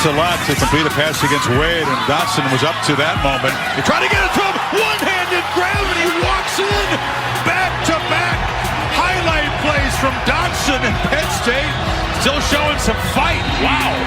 a lot to complete a pass against Wade, and Dotson was up to that moment. He tried to get it to him, one-handed grab, and he walks in. Back-to-back highlight plays from Dotson, and Penn State still showing some fight. Wow.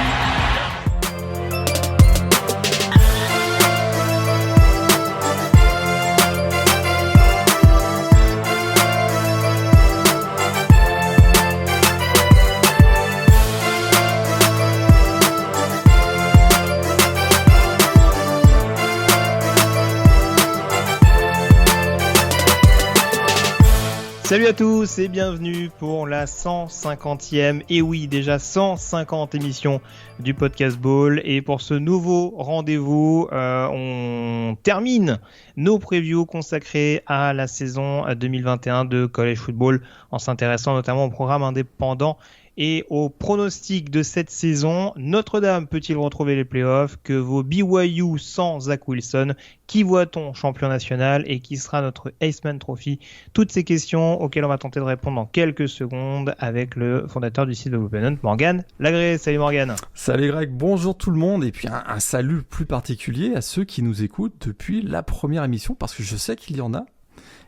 Salut à tous et bienvenue pour la 150e, et oui déjà 150 émissions du Podcast Ball. Et pour ce nouveau rendez-vous, on termine nos previews consacrés à la saison 2021 de College Football en s'intéressant notamment au programme indépendant et aux pronostics de cette saison. Notre-Dame peut-il retrouver les playoffs? Que vaut BYU sans Zach Wilson? Qui voit-on champion national? Et qui sera notre Heisman Trophy? Toutes ces questions auxquelles on va tenter de répondre dans quelques secondes avec le fondateur du site Development, Morgan Lagré. Salut Morgan. Salut Greg, bonjour tout le monde. Et puis un salut plus particulier à ceux qui nous écoutent depuis la première émission, parce que je sais qu'il y en a.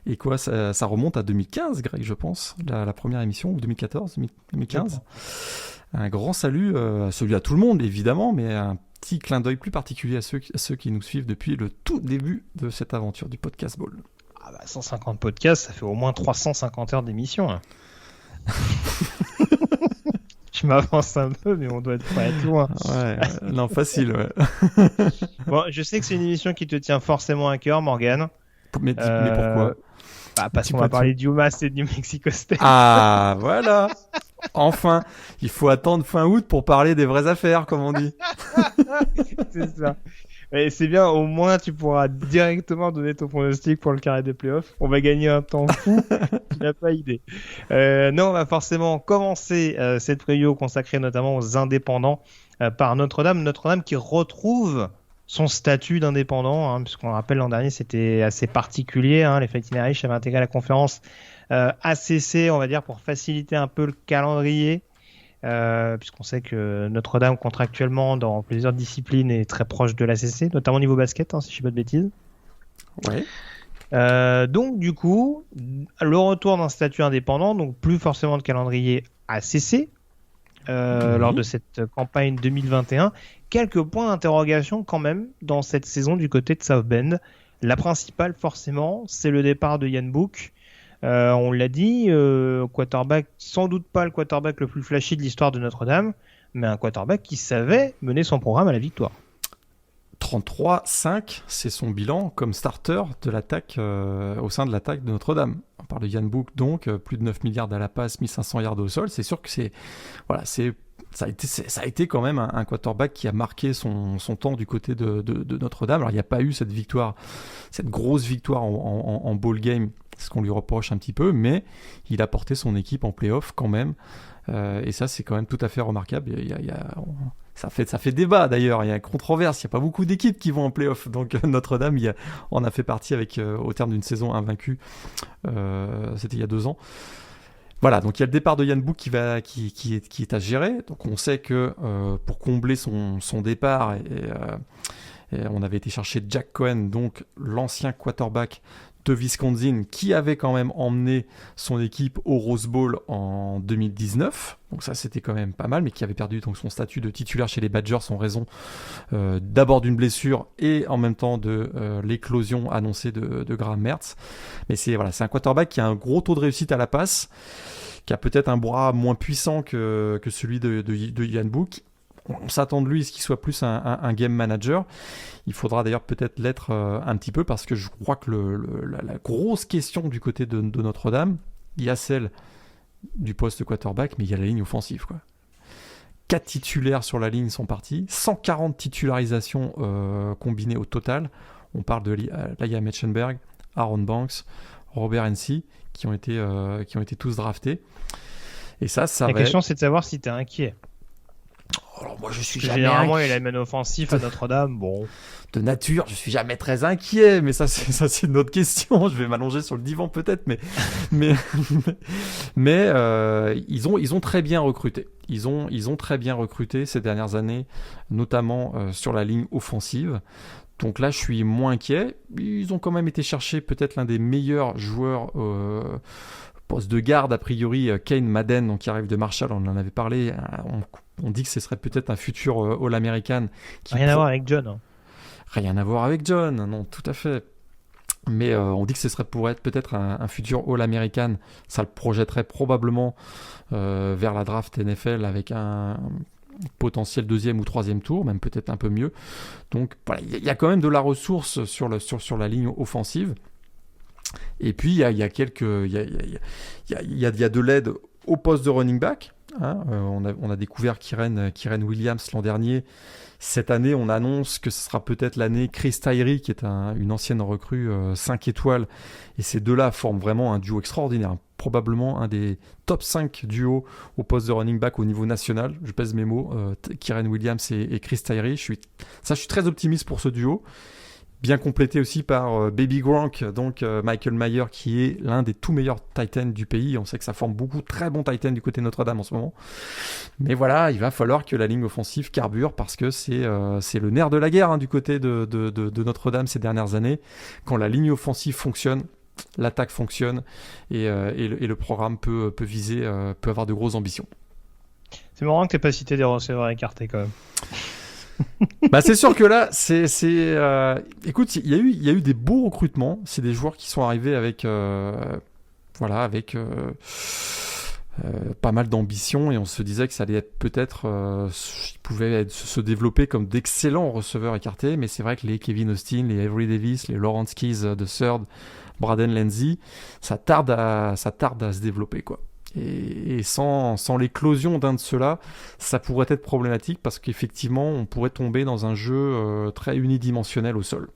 Et quoi, ça remonte à 2015, Greg, je pense, la première émission, ou 2014, 2015. Un grand salut, celui à tout le monde, évidemment, mais un petit clin d'œil plus particulier à ceux qui nous suivent depuis le tout début de cette aventure du Podcast Ball. Ah bah 150 podcasts, ça fait au moins 350 heures d'émission. Hein. Je m'avance un peu, mais on doit pas être loin. Ouais, non, facile, ouais. Bon, je sais que c'est une émission qui te tient forcément à cœur, Morgan. Mais pourquoi? Parce qu'on va parler du UMass et du New Mexico State. Ah, voilà. Enfin, il faut attendre fin août pour parler des vraies affaires, comme on dit. C'est ça. Et c'est bien, au moins tu pourras directement donner ton pronostic pour le carré des playoffs. On va gagner un temps fou, tu n'as pas idée. Non, on va forcément commencer cette preview consacrée notamment aux indépendants par Notre-Dame. Notre-Dame qui retrouve son statut d'indépendant, hein, puisqu'on rappelle l'an dernier c'était assez particulier, hein, les Fighting Irish avaient intégré la conférence ACC, on va dire, pour faciliter un peu le calendrier, puisqu'on sait que Notre-Dame contractuellement dans plusieurs disciplines est très proche de l'ACC, notamment au niveau basket, hein, si je ne dis pas de bêtises. Ouais. Donc du coup, le retour d'un statut indépendant, donc plus forcément de calendrier ACC, lors de cette campagne 2021. Quelques points d'interrogation quand même dans cette saison du côté de South Bend. La principale forcément, c'est le départ de Ian Book. On l'a dit, quarterback, sans doute pas le quarterback le plus flashy de l'histoire de Notre-Dame, mais un quarterback qui savait mener son programme à la victoire. 33-5, c'est son bilan comme starter de l'attaque au sein de l'attaque de Notre-Dame. On parle de Ian Book, donc plus de 9 milliards à la passe, 1500 yards au sol. C'est sûr que ça a été quand même un quarterback qui a marqué son temps du côté de Notre-Dame. Alors il n'y a pas eu cette victoire, cette grosse victoire en bowl game, c'est ce qu'on lui reproche un petit peu, mais il a porté son équipe en play-off quand même. Et ça, c'est quand même tout à fait remarquable. Ça fait débat d'ailleurs, il y a une controverse, il n'y a pas beaucoup d'équipes qui vont en play-off. Donc Notre-Dame, on a fait partie au terme d'une saison invaincue, c'était il y a 2 ans. Voilà, donc il y a le départ de Ian Book qui est à gérer. Donc on sait que pour combler son départ, et on avait été chercher Jack Cohen, donc l'ancien quarterback de Wisconsin, qui avait quand même emmené son équipe au Rose Bowl en 2019. Donc ça, c'était quand même pas mal, mais qui avait perdu donc son statut de titulaire chez les Badgers en raison d'abord d'une blessure et en même temps de l'éclosion annoncée de Graham Mertz. Mais c'est un quarterback qui a un gros taux de réussite à la passe, qui a peut-être un bras moins puissant que celui de Ian Book. On s'attend de lui à ce qu'il soit plus un game manager. Il faudra d'ailleurs peut-être l'être un petit peu, parce que je crois que la grosse question du côté de Notre-Dame, il y a celle du poste quarterback, mais il y a la ligne offensive, quoi. 4 titulaires sur la ligne sont partis, 140 titularisations combinées au total. On parle de Liam Etchenberg, Aaron Banks, Robert Hensey, qui ont été tous draftés. Et ça la question, c'est de savoir si tu es inquiet. Alors moi, je suis jamais Généralement, il amène offensif à Notre-Dame. Bon. de nature, je suis jamais très inquiet, mais ça c'est une autre question. Je vais m'allonger sur le divan peut-être, mais ils ont très bien recruté. Ils ont très bien recruté ces dernières années, notamment sur la ligne offensive. Donc là, je suis moins inquiet. Ils ont quand même été chercher peut-être l'un des meilleurs joueurs poste de garde, a priori, Kane Madden, donc, qui arrive de Marshall, on en avait parlé. On dit que ce serait peut-être un futur All-American. Rien à voir avec John. Hein. Rien à voir avec John, non, tout à fait. Mais on dit que ce serait pour être peut-être un futur All-American. Ça le projetterait probablement vers la draft NFL avec un potentiel 2e ou 3e tour, même peut-être un peu mieux. Donc voilà, il y a quand même de la ressource sur la ligne offensive. Et puis il y a de l'aide au poste de running back. Hein. On a découvert Kyren Williams l'an dernier. Cette année, on annonce que ce sera peut-être l'année Chris Tyree, qui est une ancienne recrue 5 étoiles. Et ces deux-là forment vraiment un duo extraordinaire. Probablement un des top 5 duos au poste de running back au niveau national. Je pèse mes mots. Kyren Williams et Chris Tyree. Je suis très optimiste pour ce duo. Bien complété aussi par Baby Gronk, donc Michael Mayer, qui est l'un des tout meilleurs Titans du pays. On sait que ça forme beaucoup de très bons Titans du côté de Notre-Dame en ce moment. Mais voilà, il va falloir que la ligne offensive carbure parce que c'est le nerf de la guerre du côté de Notre-Dame ces dernières années. Quand la ligne offensive fonctionne, l'attaque fonctionne et le programme peut avoir de grosses ambitions. C'est marrant que tu n'aies pas cité des receveurs écartés quand même. C'est sûr que là, écoute, il y a eu des beaux recrutements. C'est des joueurs qui sont arrivés avec pas mal d'ambition et on se disait que ça allait être peut-être, ils pouvaient se développer comme d'excellents receveurs écartés. Mais c'est vrai que les Kevin Austin, les Avery Davis, les Lawrence Keys de Third, Braden Lenzy, ça tarde à se développer, quoi. Et sans l'éclosion d'un de ceux-là, ça pourrait être problématique parce qu'effectivement, on pourrait tomber dans un jeu très unidimensionnel au sol.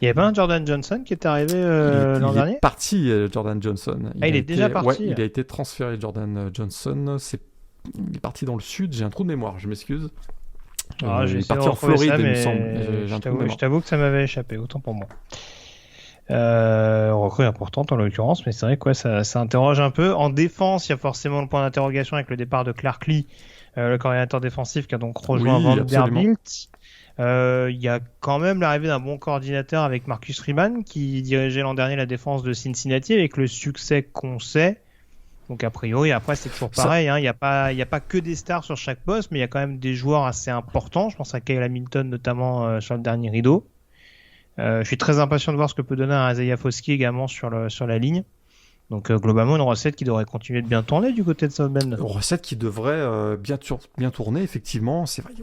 Il y avait pas un Jordan Johnson qui est arrivé l'an dernier ? Il est parti, Jordan Johnson. Il est déjà parti. Ouais, il a été transféré, Jordan Johnson. Il est parti dans le sud. J'ai un trou de mémoire, je m'excuse. Il est parti en Floride, il me semble. Je t'avoue que ça m'avait échappé, autant pour moi. Recrue importante en l'occurrence, mais c'est vrai que ça interroge un peu. En défense, il y a forcément le point d'interrogation avec le départ de Clark Lee, le coordinateur défensif qui a donc rejoint Vanderbilt. Il y a quand même l'arrivée d'un bon coordinateur avec Marcus Freeman qui dirigeait l'an dernier la défense de Cincinnati avec le succès qu'on sait. Donc a priori, après c'est toujours pareil, il n'y a pas que des stars sur chaque poste, mais il y a quand même des joueurs assez importants. Je pense à Kyle Hamilton notamment sur le dernier rideau. Je suis très impatient de voir ce que peut donner un Isaiah Foskey également sur la ligne. Donc globalement une recette qui devrait continuer de bien tourner du côté de South Bend. Une recette qui devrait bien tourner, effectivement. C'est vrai,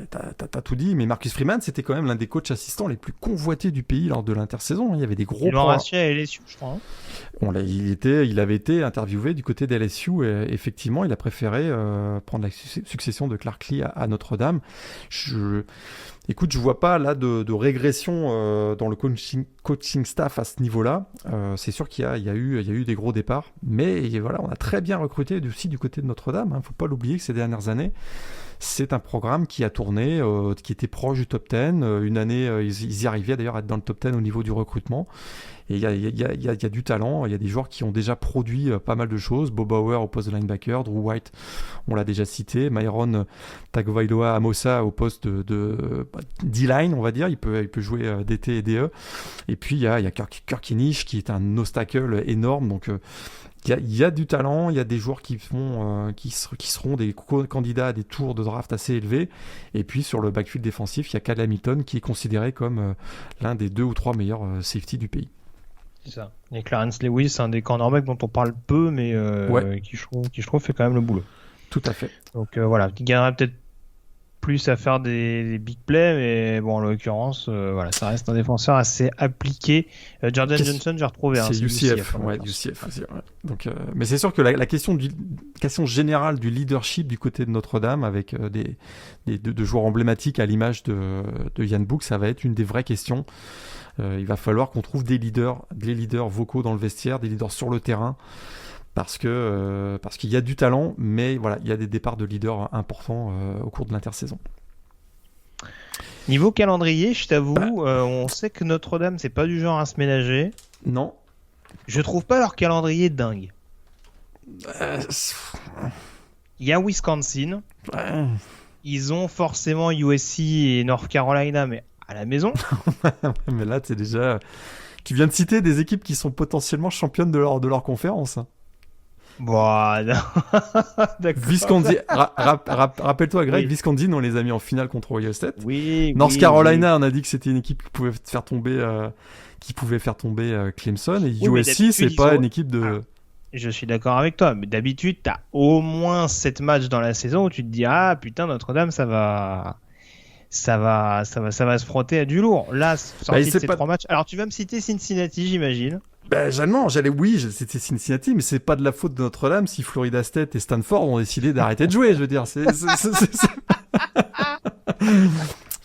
t'as tout dit, mais Marcus Freeman, c'était quand même l'un des coachs assistants les plus convoités du pays lors de l'intersaison. Il y avait des gros points. Il à LSU, je crois. Il avait été interviewé du côté de LSU et effectivement, il a préféré prendre la succession de Clark Lee à Notre-Dame. Écoute, je vois pas là de régression dans le coaching staff à ce niveau-là. C'est sûr qu'il y a eu des gros départs, mais voilà, on a très bien recruté aussi du côté de Notre-Dame. Faut pas l'oublier que ces dernières années, c'est un programme qui a tourné, qui était proche du top 10. Une année, ils y arrivaient d'ailleurs à être dans le top 10 au niveau du recrutement. Et il y a du talent, il y a des joueurs qui ont déjà produit pas mal de choses. Bo Bauer au poste de linebacker, Drew White, on l'a déjà cité, Myron Tagovailoa Amosa au poste de D-line, on va dire, il peut jouer DT et DE. Et puis il y a Kirk Inish qui est un obstacle énorme, donc il y a du talent, il y a des joueurs qui seront des candidats à des tours de draft assez élevés. Et puis sur le backfield défensif, il y a Kyle Hamilton qui est considéré comme l'un des 2 ou 3 meilleurs safety du pays. C'est ça. Et Clarence Lewis, un des cornerbacks dont on parle peu, mais qui je trouve fait quand même le boulot. Tout à fait. Donc voilà, qui gagnerait peut-être plus à faire des big plays, mais bon, en l'occurrence, ça reste un défenseur assez appliqué. Jordan Johnson, j'ai retrouvé. C'est UCF, UCF. Donc, mais c'est sûr que la question générale du leadership du côté de Notre-Dame, avec deux joueurs emblématiques à l'image de Ian Book, ça va être une des vraies questions. Il va falloir qu'on trouve des leaders vocaux dans le vestiaire, des leaders sur le terrain, parce qu'il y a du talent, mais voilà, il y a des départs de leaders importants au cours de l'intersaison. Niveau calendrier, je t'avoue, on sait que Notre-Dame, c'est pas du genre à se ménager. Non. Je trouve pas leur calendrier dingue. Il y a Wisconsin. Ils ont forcément USC et North Carolina, mais à la maison. Mais là, c'est déjà... Tu viens de citer des équipes qui sont potentiellement championnes de leur conférence. Hein. Bon, d'accord. Wisconsin, rappelle-toi, Greg, Oui. Wisconsin, on les a mis en finale contre Ohio State. Oui. North Carolina, on a dit que c'était une équipe qui pouvait faire tomber, Clemson. Et Oui, mais USC, d'habitude, c'est pas ils ont- une équipe de... Je suis d'accord avec toi, mais d'habitude, t'as au moins 7 matchs dans la saison où tu te dis ah putain Notre-Dame ça va se frotter à du lourd. Là, sorti de c'est ces pas- 3 matchs. Alors tu vas me citer Cincinnati, j'imagine. C'était Cincinnati, mais c'est pas de la faute de Notre-Dame si Florida State et Stanford ont décidé d'arrêter de jouer, je veux dire. C'est-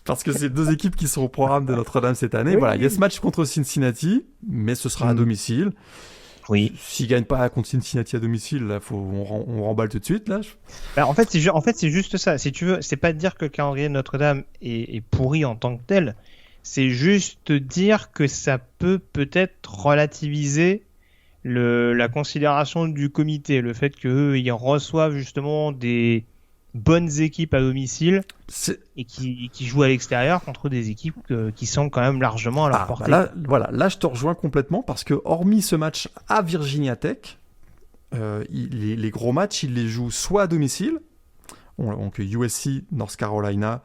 Parce que c'est deux équipes qui sont au programme de Notre-Dame cette année. Oui. Voilà, il y a ce match contre Cincinnati, mais ce sera à domicile. Oui. S'ils gagnent pas contre Cincinnati à domicile, là, on remballe tout de suite. Là. En fait, c'est juste ça. Si tu veux, c'est pas de dire que le calendrier de Notre-Dame est pourri en tant que tel. C'est juste dire que ça peut-être relativiser la considération du comité, le fait qu'eux, ils reçoivent justement des bonnes équipes à domicile et qui jouent à l'extérieur contre des équipes qui sont quand même largement à leur portée. Là, je te rejoins complètement parce que hormis ce match à Virginia Tech, les gros matchs, ils les jouent soit à domicile, donc USC, North Carolina,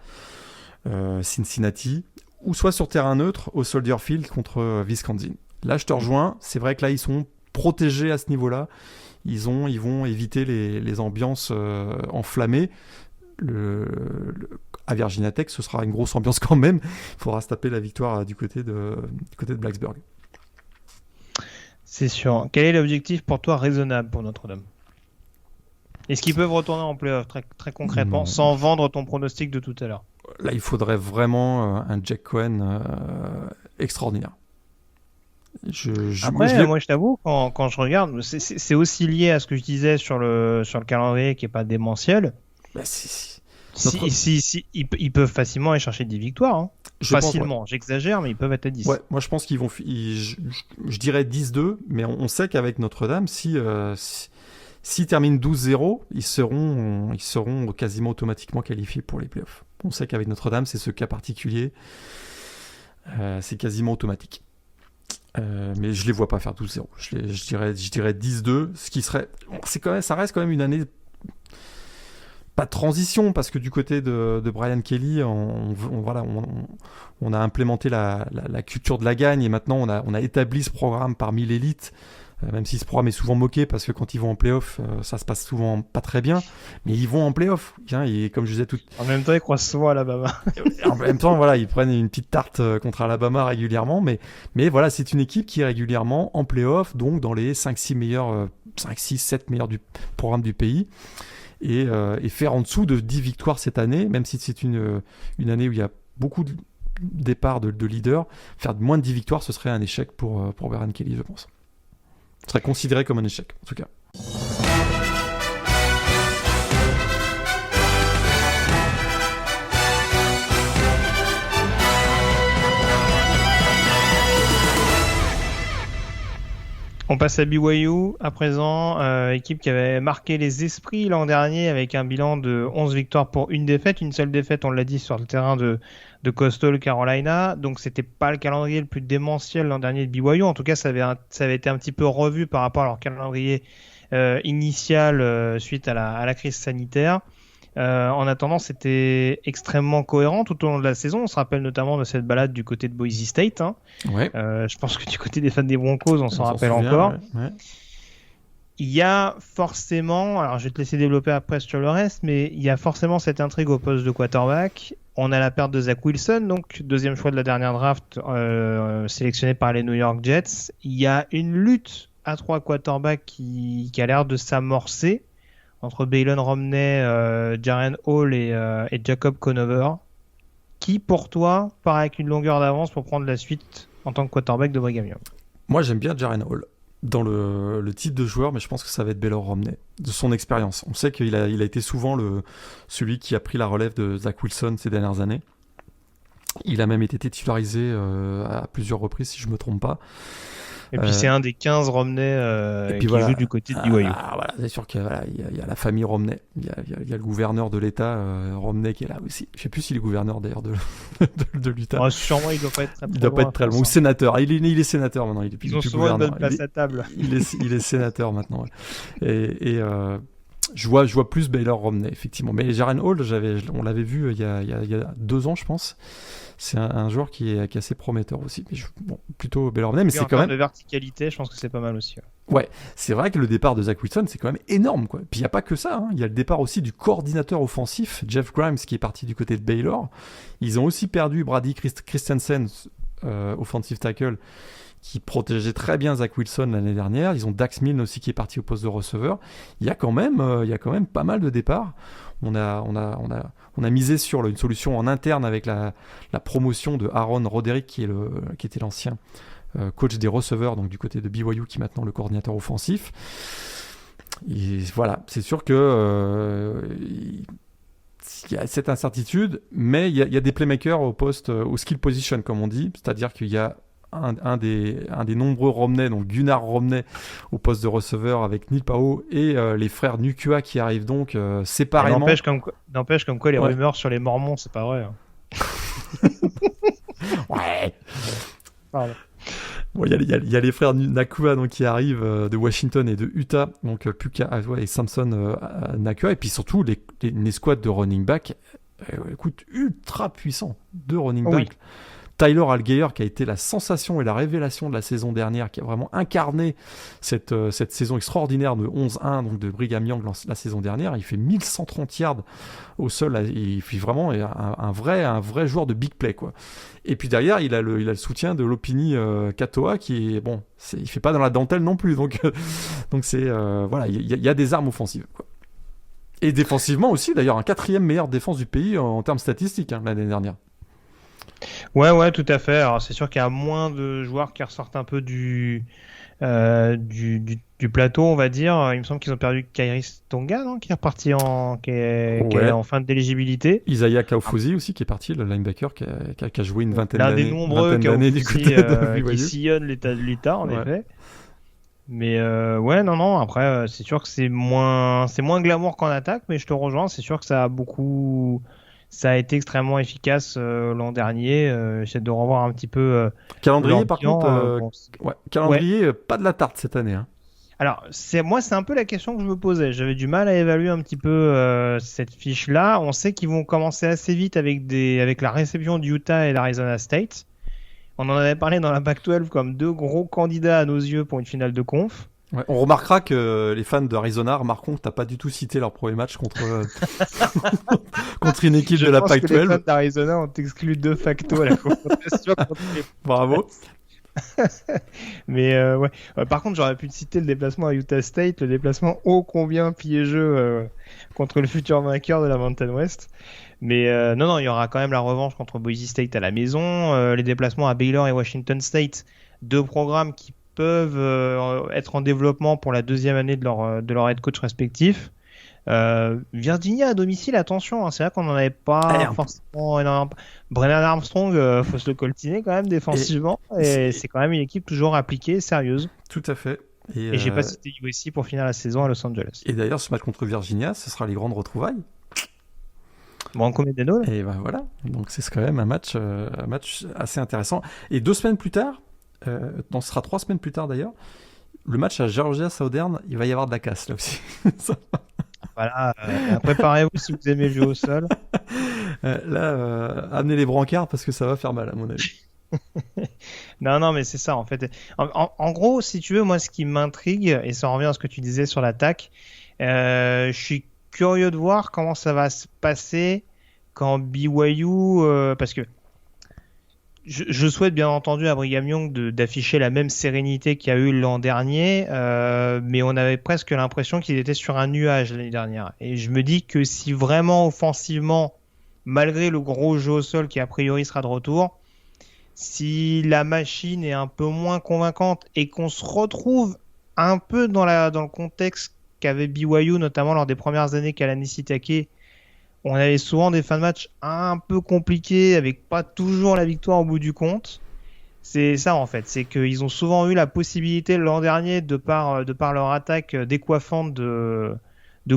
Cincinnati, ou soit sur terrain neutre au Soldier Field contre Wisconsin. Là, je te rejoins. C'est vrai que là, ils sont protégés à ce niveau-là. Ils vont éviter les ambiances enflammées. À Virginia Tech, ce sera une grosse ambiance quand même. Il faudra se taper la victoire du côté de Blacksburg. C'est sûr. Quel est l'objectif pour toi raisonnable pour Notre-Dame ? Est-ce qu'ils peuvent retourner en play-off très, très concrètement Non. sans vendre ton pronostic de tout à l'heure ? Là, il faudrait vraiment un Jack Cohen extraordinaire. Après, moi je t'avoue, quand je regarde, c'est aussi lié à ce que je disais sur le calendrier qui est pas démentiel. Bah, si. Ils peuvent facilement aller chercher 10 victoires. Hein. Facilement, pense, ouais. J'exagère, mais ils peuvent être à 10. Ouais, moi je pense qu'ils vont. Je dirais 10-2, mais on sait qu'avec Notre-Dame, s'ils terminent 12-0, ils seront quasiment automatiquement qualifiés pour les playoffs. On sait qu'avec Notre-Dame, c'est ce cas particulier. C'est quasiment automatique. Mais je les vois pas faire 12-0. Je dirais 10-2, ce qui serait. Ça reste quand même une année. Pas de transition, parce que du côté de Brian Kelly, on a implémenté la culture de la gagne, et maintenant on a établi ce programme parmi l'élite, même si ce programme est souvent moqué, parce que quand ils vont en play-off, ça se passe souvent pas très bien, mais ils vont en play-off, et comme je disais tout... En même temps, ils croisent souvent à Alabama. En même temps, voilà, ils prennent une petite tarte contre Alabama régulièrement, mais voilà, c'est une équipe qui est régulièrement en play-off, donc dans les 5-6 meilleurs, 5-6-7 meilleurs du programme du pays. Et faire en dessous de 10 victoires cette année, même si c'est une année où il y a beaucoup de départs de leaders, faire moins de 10 victoires, ce serait un échec pour Brian Kelly, je pense. Ce serait considéré comme un échec, en tout cas. On passe à BYU à présent, équipe qui avait marqué les esprits l'an dernier avec un bilan de 11 victoires pour une défaite. Une seule défaite, on l'a dit, sur le terrain de Coastal Carolina. Donc c'était pas le calendrier le plus démentiel l'an dernier de BYU. En tout cas, ça avait été un petit peu revu par rapport à leur calendrier initial suite à la crise sanitaire. En attendant, c'était extrêmement cohérent tout au long de la saison. On se rappelle notamment de cette balade du côté de Boise State. Hein. Ouais. Je pense que du côté des fans des Broncos, on s'en rappelle souvient, encore. Ouais. Il y a forcément, alors je vais te laisser développer après sur le reste, mais il y a forcément cette intrigue au poste de quarterback. On a la perte de Zach Wilson, donc deuxième choix de la dernière draft, sélectionné par les New York Jets. Il y a une lutte à 3 quarterbacks qui a l'air de s'amorcer entre Baylon Romney, Jaren Hall et Jacob Conover. Qui, pour toi, part avec une longueur d'avance pour prendre la suite en tant que quarterback de Brigham Young? Moi, j'aime bien Jaren Hall. dans le type de joueur, mais je pense que ça va être Baylor Romney, de son expérience. On sait qu'il a été souvent celui qui a pris la relève de Zach Wilson ces dernières années. Il a même été titularisé à plusieurs reprises, si je me trompe pas. Et puis c'est un des 15 Romney qui joue du côté de BYU. Voilà, c'est sûr qu'il y a la famille Romney. Il y a le gouverneur de l'État, Romney, qui est là aussi. Je ne sais plus s'il est gouverneur d'ailleurs de l'Utah. Oh, sûrement, il ne doit pas être très loin. Il ne doit pas être très loin. Ou sénateur. Il est sénateur maintenant. Ils ont souvent une bonne place à table. Il est sénateur maintenant. Ouais. Et je vois plus Baylor Romney, effectivement. Mais Jaren Hall, on l'avait vu il y a 2 ans, je pense. C'est un joueur qui est assez prometteur aussi. Mais plutôt Baylor Romney, mais c'est quand même de verticalité, je pense que c'est pas mal aussi. Ouais, c'est vrai que le départ de Zach Wilson, c'est quand même énorme, quoi. Puis il n'y a pas que ça, hein. Il y a le départ aussi du coordinateur offensif, Jeff Grimes, qui est parti du côté de Baylor. Ils ont aussi perdu Brady Christensen, offensive tackle, qui protégeait très bien Zach Wilson l'année dernière. Ils ont Dax Milne aussi qui est parti au poste de receveur. Il y a quand même pas mal de départs. On a misé sur une solution en interne avec la promotion de Aaron Roderick, qui était l'ancien coach des receveurs, donc du côté de BYU, qui est maintenant le coordinateur offensif. Et voilà, c'est sûr que il y a cette incertitude, mais il y a des playmakers au skill position, comme on dit, c'est-à-dire qu'il y a un des nombreux Romney, donc Gunnar Romney au poste de receveur avec Neil Pao et les frères Nukua qui arrivent donc séparément. N'empêche comme quoi les rumeurs sur les Mormons, c'est pas vrai. Hein. Ouais. Pardon. Bon, il y a les frères Nakua donc, qui arrivent de Washington et de Utah, donc Puka et Samson Nakua, et puis surtout les squads de running back, écoute, ultra puissants, 2 running back. Oui. Tyler Allgeier, qui a été la sensation et la révélation de la saison dernière, qui a vraiment incarné cette saison extraordinaire de 11-1 donc de Brigham Young la saison dernière. Il fait 1130 yards au sol. Il fait vraiment un vrai joueur de big play, quoi. Et puis derrière, il a le soutien de Lopini Katoa, qui est il fait pas dans la dentelle non plus. Donc c'est voilà, il y a des armes offensives, quoi. Et défensivement aussi, d'ailleurs, un 4e meilleure défense du pays en termes statistiques l'année dernière. Ouais, tout à fait. Alors c'est sûr qu'il y a moins de joueurs qui ressortent un peu du plateau, on va dire. Il me semble qu'ils ont perdu Kairis Tonga, non, qui est reparti qui est en fin d'éligibilité. Isaiah Kaufusi aussi, qui est parti, le linebacker qui a joué une vingtaine d'années. L'un des nombreux du côté de qui sillonnent l'état de l'Utah, en effet. Mais non. Après, c'est sûr que c'est moins glamour qu'en attaque, mais je te rejoins. C'est sûr que ça a été extrêmement efficace l'an dernier. J'essaie de revoir un petit peu. Calendrier, par contre, pas de la tarte cette année. Hein. Alors, c'est un peu la question que je me posais. J'avais du mal à évaluer un petit peu cette fiche-là. On sait qu'ils vont commencer assez vite avec la réception d'Utah et d'Arizona State. On en avait parlé dans la Pac-12 comme 2 gros candidats à nos yeux pour une finale de conf. Ouais, on remarquera que les fans d'Arizona remarqueront que t'as pas du tout cité leur premier match contre une équipe de la Pac-12. Je pense que les fans d'Arizona ont exclu de facto à la confrontation contre les... Bravo. Mais par contre, j'aurais pu citer le déplacement à Utah State, le déplacement ô combien piégeux contre le futur vainqueur de la Mountain West. Mais non, il y aura quand même la revanche contre Boise State à la maison, les déplacements à Baylor et Washington State, 2 programmes qui peuvent être en développement pour la 2e année de leur head coach respectif. Virginia à domicile, attention, hein, c'est vrai qu'on n'en avait pas forcément énormément. Brennan Armstrong, faut se le coltiner quand même défensivement, et c'est quand même une équipe toujours appliquée, sérieuse. Tout à fait. Et j'ai pas cité USC pour finir la saison à Los Angeles. Et d'ailleurs, ce match contre Virginia, ce sera les grandes retrouvailles. Branco Medeno. Et ben voilà, donc c'est quand même un match assez intéressant. Et 2 semaines plus tard, ce sera 3 semaines plus tard d'ailleurs, le match à Georgia Southern, il va y avoir de la casse là aussi. Voilà, préparez-vous si vous aimez jouer au sol. Amenez les brancards parce que ça va faire mal à mon avis. Non, mais c'est ça en fait. En gros, si tu veux, moi ce qui m'intrigue, et ça revient à ce que tu disais sur l'attaque, je suis curieux de voir comment ça va se passer quand BYU, parce que je souhaite bien entendu à Brigham Young d'afficher la même sérénité qu'il y a eu l'an dernier, mais on avait presque l'impression qu'il était sur un nuage l'année dernière. Et je me dis que si vraiment offensivement, malgré le gros jeu au sol qui a priori sera de retour, si la machine est un peu moins convaincante et qu'on se retrouve un peu dans le contexte qu'avait BYU, notamment lors des premières années Kalani Sitake. On avait souvent des fins de match un peu compliqués, avec pas toujours la victoire au bout du compte. C'est ça en fait, c'est qu'ils ont souvent eu la possibilité l'an dernier, de par leur attaque décoiffante, de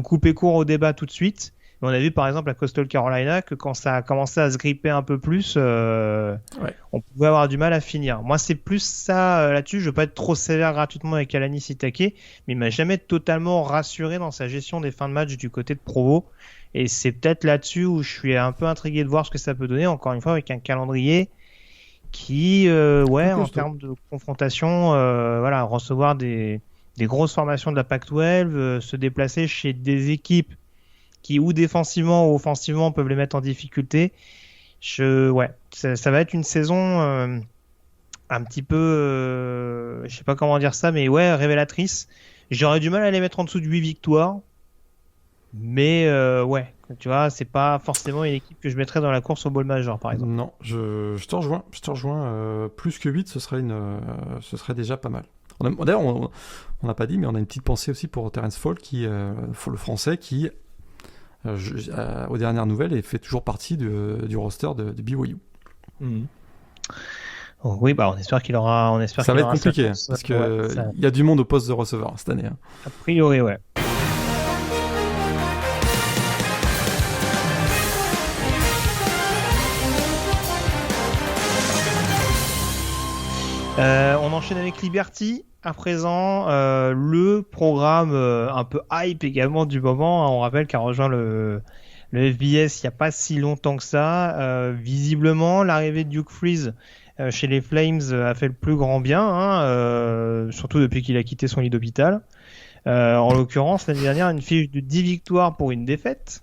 couper court au débat tout de suite. On a vu par exemple à Coastal Carolina que quand ça a commencé à se gripper un peu plus, on pouvait avoir du mal à finir. Moi c'est plus ça là-dessus, je veux pas être trop sévère gratuitement avec Kalani Sitake, mais il m'a jamais totalement rassuré dans sa gestion des fins de match du côté de Provo. Et c'est peut-être là-dessus où je suis un peu intrigué de voir ce que ça peut donner, encore une fois avec un calendrier qui, en termes de confrontation, recevoir des grosses formations de la Pac-12, se déplacer chez des équipes qui, ou défensivement ou offensivement, peuvent les mettre en difficulté. Ça va être une saison un petit peu, je sais pas comment dire ça, mais révélatrice. J'aurais du mal à les mettre en dessous de 8 victoires. Mais tu vois, c'est pas forcément une équipe que je mettrais dans la course au bowl major, par exemple. Non, je te rejoins. Plus que 8, ce serait déjà pas mal. D'ailleurs, on n'a pas dit, mais on a une petite pensée aussi pour Terence Fall, le français, qui, aux dernières nouvelles, fait toujours partie du roster de BYU. Donc, oui, on espère qu'il aura. Ça va être compliqué, parce qu'il y a du monde au poste de receveur cette année. A priori, ouais. On enchaîne avec Liberty à présent, le programme un peu hype également du moment. On rappelle qu'il a rejoint le FBS il n'y a pas si longtemps que ça. Visiblement, l'arrivée de Hugh Freeze chez les Flames a fait le plus grand bien, surtout depuis qu'il a quitté son lit d'hôpital. En l'occurrence, l'année dernière, une fiche de 10 victoires pour une défaite.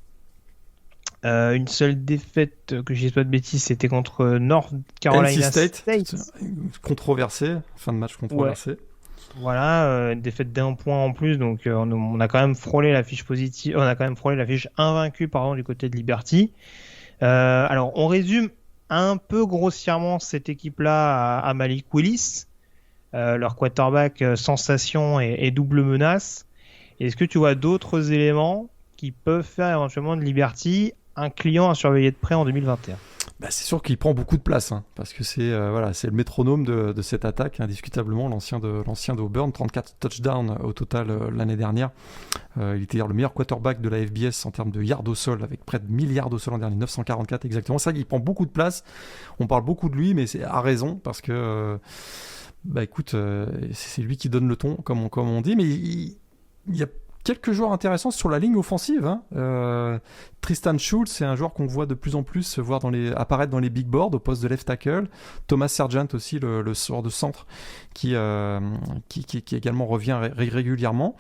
Une seule défaite, que je dise pas de bêtises, c'était contre North Carolina State. Controversé, fin de match controversé. Ouais. Voilà, une défaite d'1 point en plus, donc on a quand même frôlé la fiche positive, on a quand même frôlé la fiche invaincue du côté de Liberty. Alors on résume un peu grossièrement cette équipe-là à Malik Willis, leur quarterback sensation et double menace. Est-ce que tu vois d'autres éléments qui peuvent faire éventuellement de Liberty un client à surveiller de près en 2021? C'est sûr qu'il prend beaucoup de place, parce que c'est le métronome de cette attaque, indiscutablement, l'ancien d'Auburn, 34 touchdowns au total l'année dernière. Il était le meilleur quarterback de la FBS en termes de yards au sol, avec près de 1000 yards au sol l'an dernier, 944 exactement. C'est vrai qu'il prend beaucoup de place, on parle beaucoup de lui, mais c'est à raison, parce que c'est lui qui donne le ton, comme on dit, mais il y a quelques joueurs intéressants sur la ligne offensive. Tristan Schultz, c'est un joueur qu'on voit de plus en plus apparaître dans les big boards au poste de left tackle. Thomas Sargent aussi, le joueur de centre, qui également revient régulièrement.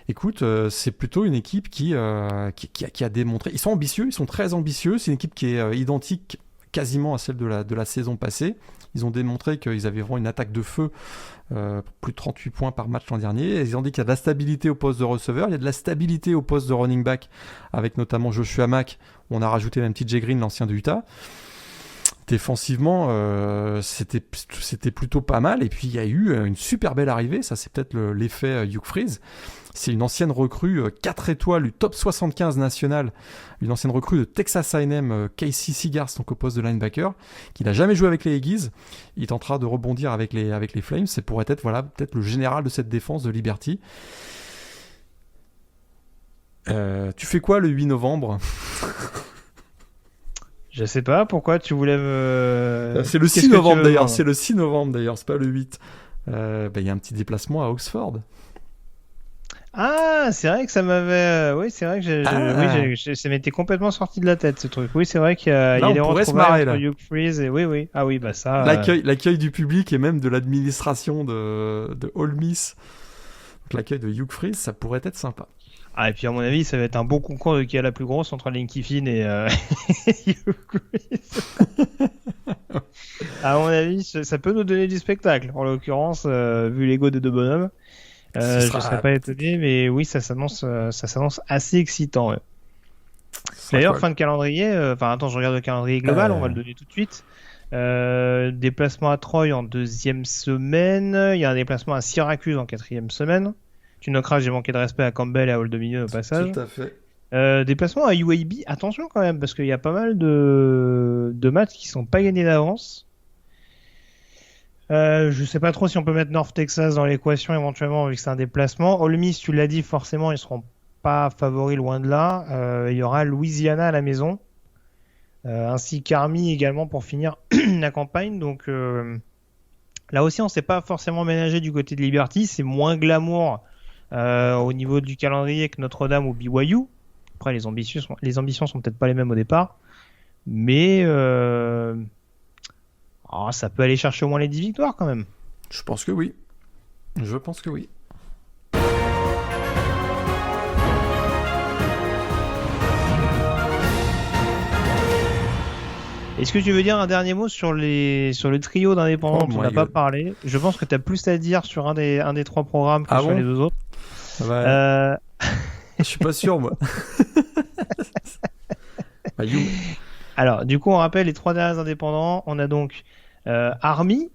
Écoute, c'est plutôt une équipe qui a démontré. Ils sont ambitieux, ils sont très ambitieux. C'est une équipe qui est identique quasiment à celle de la saison passée. Ils ont démontré qu'ils avaient vraiment une attaque de feu, plus de 38 points par match l'an dernier. Ils ont dit qu'il y a de la stabilité au poste de receveur, il y a de la stabilité au poste de running back, avec notamment Joshua Mack. On a rajouté même TJ Green, l'ancien de Utah. Défensivement, c'était plutôt pas mal. Et puis il y a eu une super belle arrivée, ça c'est peut-être l'effet Hugh Freeze. C'est une ancienne recrue 4 étoiles du top 75 national, une ancienne recrue de Texas A&M, Casey Seagars, donc au poste de linebacker, qui n'a jamais joué avec les Aggies. Il tentera de rebondir avec les Flames. C'est pourrait être peut-être le général de cette défense de Liberty. Tu fais quoi le 8 novembre? Je sais pas, pourquoi tu voulais me... C'est le 6 novembre d'ailleurs, c'est pas le 8. Il y a un petit déplacement à Oxford. Ah, c'est vrai que ça m'avait... Oui, c'est vrai que ça m'était complètement sorti de la tête, ce truc. Oui, c'est vrai qu'il y a des retrouvailles entre Hugh Freeze et... Oui. Ah oui, ça... L'accueil du public et même de l'administration de Ole Miss. Donc, l'accueil de Hugh Freeze, ça pourrait être sympa. Ah, et puis à mon avis, ça va être un bon concours de qui a la plus grosse entre Lane Kiffin et Hugh Freeze. À mon avis, ça peut nous donner du spectacle. En l'occurrence, vu l'ego des deux bonhommes. Je ne serais pas étonné, mais oui, ça s'annonce assez excitant. Ouais. D'ailleurs, fin de calendrier. Attends, je regarde le calendrier global, on va le donner tout de suite. Déplacement à Troy en 2e semaine. Il y a un déplacement à Syracuse en 4e semaine. Tu noteras que j'ai manqué de respect à Campbell et à Old Dominion au passage. Tout à fait. Déplacement à UAB. Attention quand même, parce qu'il y a pas mal de matchs qui sont pas gagnés d'avance. Je sais pas trop si on peut mettre North Texas dans l'équation éventuellement, vu que c'est un déplacement. Ole Miss, tu l'as dit, forcément, ils seront pas favoris loin de là. Il y aura Louisiana à la maison. Ainsi qu'Army également pour finir la campagne. Donc là aussi, on s'est pas forcément ménagé du côté de Liberty. C'est moins glamour au niveau du calendrier que Notre-Dame ou BYU. Après, les ambitions sont peut-être pas les mêmes au départ. Mais ça peut aller chercher au moins les 10 victoires quand même. Je pense que oui. Est-ce que tu veux dire un dernier mot sur le trio d'indépendants dont on n'a pas parlé? Je pense que tu as plus à dire sur un des 3 programmes que sur les 2 autres. Ouais. Je suis pas sûr, moi. Alors, du coup, on rappelle les 3 derniers indépendants. On a donc Army,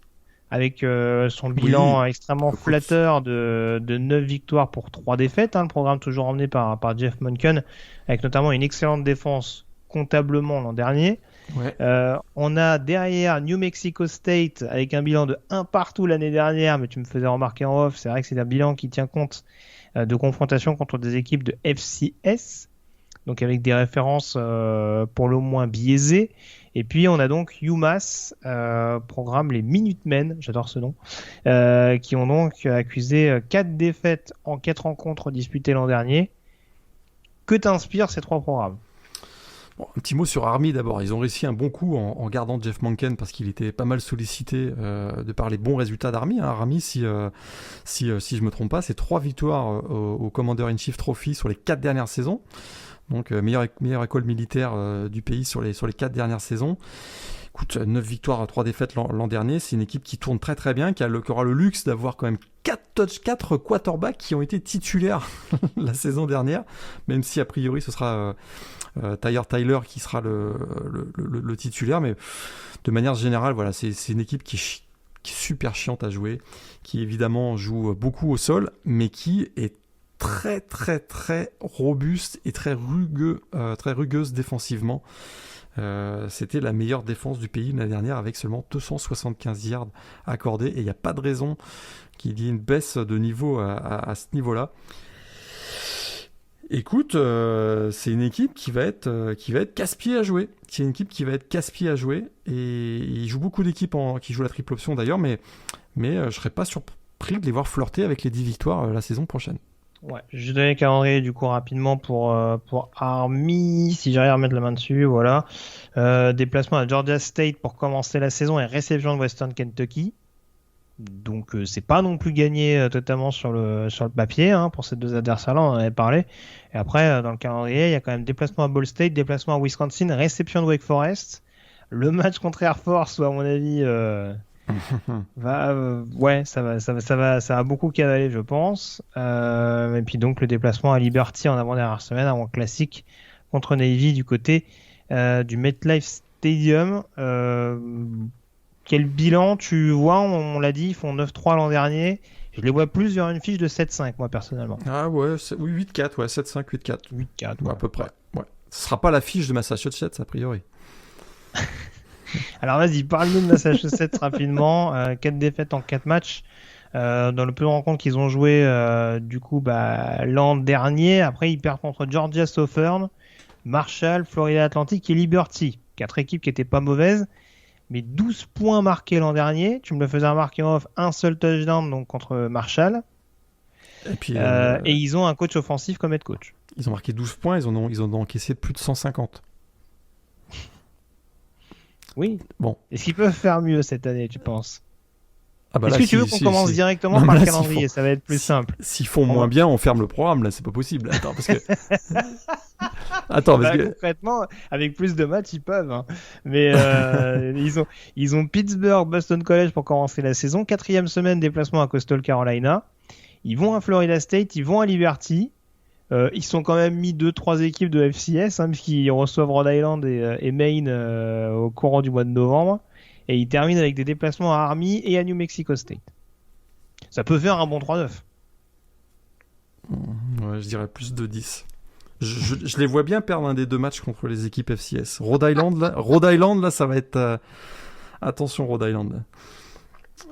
avec son bilan extrêmement flatteur de 9 victoires pour 3 défaites. Le programme toujours emmené par Jeff Monken, avec notamment une excellente défense comptablement l'an dernier. Ouais. On a derrière New Mexico State avec un bilan de 1 partout l'année dernière, mais tu me faisais remarquer en off, c'est vrai que c'est un bilan qui tient compte de confrontations contre des équipes de FCS, donc avec des références pour le moins biaisées. Et puis on a donc UMass, programme les Minutemen, j'adore ce nom, qui ont donc accusé 4 défaites en 4 rencontres disputées l'an dernier. Que t'inspirent ces 3 programmes? Bon, un petit mot sur Army d'abord. Ils ont réussi un bon coup en gardant Jeff Monken parce qu'il était pas mal sollicité de par les bons résultats d'Army. Army, si je me trompe pas, c'est 3 victoires au Commander-in-Chief Trophy sur les 4 dernières saisons. Donc meilleure école militaire du pays sur les 4 dernières saisons. Écoute, 9 victoires, 3 défaites l'an dernier. C'est une équipe qui tourne très très bien, qui aura le luxe d'avoir quand même 4 quarterbacks qui ont été titulaires la saison dernière, même si a priori ce sera Tyler qui sera le titulaire. Mais de manière générale, voilà, c'est une équipe qui est super chiante à jouer, qui évidemment joue beaucoup au sol, mais qui est très très très robuste et très rugueuse défensivement. C'était la meilleure défense du pays l'année dernière avec seulement 275 yards accordés, et il n'y a pas de raison qu'il y ait une baisse de niveau à ce niveau-là. Écoute, c'est une équipe qui va être casse-pied à jouer. C'est une équipe qui va être casse-pied à jouer, et il joue beaucoup d'équipes qui jouent la triple option d'ailleurs, mais je serais pas surpris de les voir flirter avec les 10 victoires la saison prochaine. Ouais, je vais donner le calendrier du coup rapidement pour Army, si j'arrive à remettre la main dessus, voilà. Déplacement à Georgia State pour commencer la saison et réception de Western Kentucky. Donc c'est pas non plus gagné totalement sur le papier pour ces 2 adversaires-là, on en avait parlé. Et après dans le calendrier, il y a quand même déplacement à Ball State, déplacement à Wisconsin, réception de Wake Forest. Le match contre Air Force, à mon avis, ça va beaucoup cavaler, je pense. Et puis donc le déplacement à Liberty en avant-dernière semaine, avant classique contre Navy du côté du MetLife Stadium. Quel bilan tu vois? On l'a dit, ils font 9-3 l'an dernier. Je les vois plus vers une fiche de 7-5, moi personnellement. Ah ouais, oui, 8-4, ouais, 7-5, 8-4. 8-4, ouais, à peu près. Ouais. Ce sera pas la fiche de Massachusetts, a priori. Alors vas-y, parle-nous de Massachusetts rapidement. 4 défaites en 4 matchs. Dans le peu de rencontres qu'ils ont joué l'an dernier. Après, ils perdent contre Georgia Southern, Marshall, Florida Atlantic et Liberty. 4 équipes qui étaient pas mauvaises. Mais 12 points marqués l'an dernier. Tu me le faisais remarquer en off, un seul touchdown donc contre Marshall. Et puis, et ils ont un coach offensif comme head coach. Ils ont marqué 12 points, ils en ont encaissé plus de 150. Oui. Bon. Est-ce qu'ils peuvent faire mieux cette année, tu penses? Est-ce que tu veux qu'on commence directement par le calendrier? Ça va être plus simple. S'ils font moins bien, on ferme le programme, là, c'est pas possible. Attends, parce que... Concrètement, avec plus de matchs, ils peuvent. Mais ils ont Pittsburgh, Boston College pour commencer la saison. 4e semaine, déplacement à Coastal Carolina. Ils vont à Florida State, ils vont à Liberty. Ils sont quand même mis 2-3 équipes de FCS, puisqu'ils reçoivent Rhode Island et Maine au courant du mois de novembre. et ils terminent avec des déplacements à Army et à New Mexico State. Ça peut faire un bon 3-9. Ouais, je dirais plus de 10. Je les vois bien perdre un des 2 matchs contre les équipes FCS. Rhode Island, là, ça va être... Attention, Rhode Island.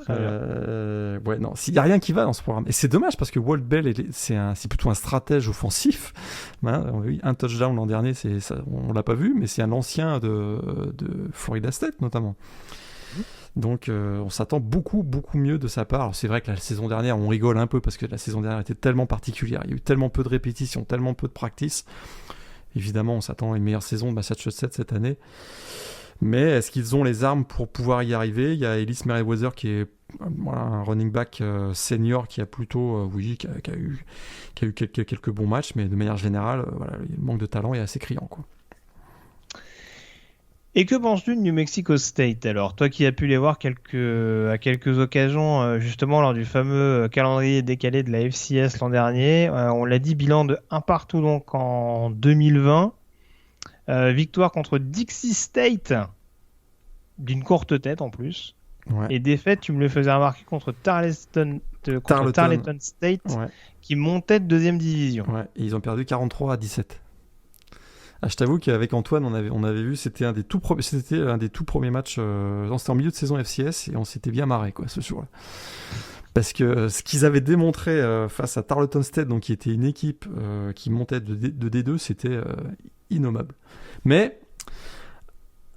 Ouais, non, il n'y a rien qui va dans ce programme. Et c'est dommage parce que Walt Bell, c'est plutôt un stratège offensif. Hein, oui, un touchdown l'an dernier, on ne l'a pas vu, mais c'est un ancien de Florida State, notamment. Donc on s'attend beaucoup mieux de sa part. Alors, c'est vrai que la saison dernière on rigole un peu parce que la saison dernière était tellement particulière, il y a eu tellement peu de répétitions, tellement peu de practice. Évidemment on s'attend à une meilleure saison de Massachusetts cette année, mais est-ce qu'ils ont les armes pour pouvoir y arriver? Il y a Ellis Merriweather qui est un running back senior qui a plutôt qui a eu quelques bons matchs, mais de manière générale le manque de talent est assez criant, quoi. Et que penses-tu de New Mexico State alors? Toi qui as pu les voir à quelques occasions, justement lors du fameux calendrier décalé de la FCS l'an dernier, on l'a dit, bilan de 1 partout donc en 2020. Victoire contre Dixie State, d'une courte tête en plus. Ouais. Et défaite, tu me le faisais remarquer, contre Tarleton State, ouais, qui montait de 2e division. Ouais, et ils ont perdu 43-17. Ah, je t'avoue qu'avec Antoine, on avait vu, c'était un des tout premiers matchs, c'était en milieu de saison FCS, et on s'était bien marré, quoi, ce jour-là. Parce que ce qu'ils avaient démontré face à Tarleton State, donc qui était une équipe qui montait de D2, c'était innommable. Mais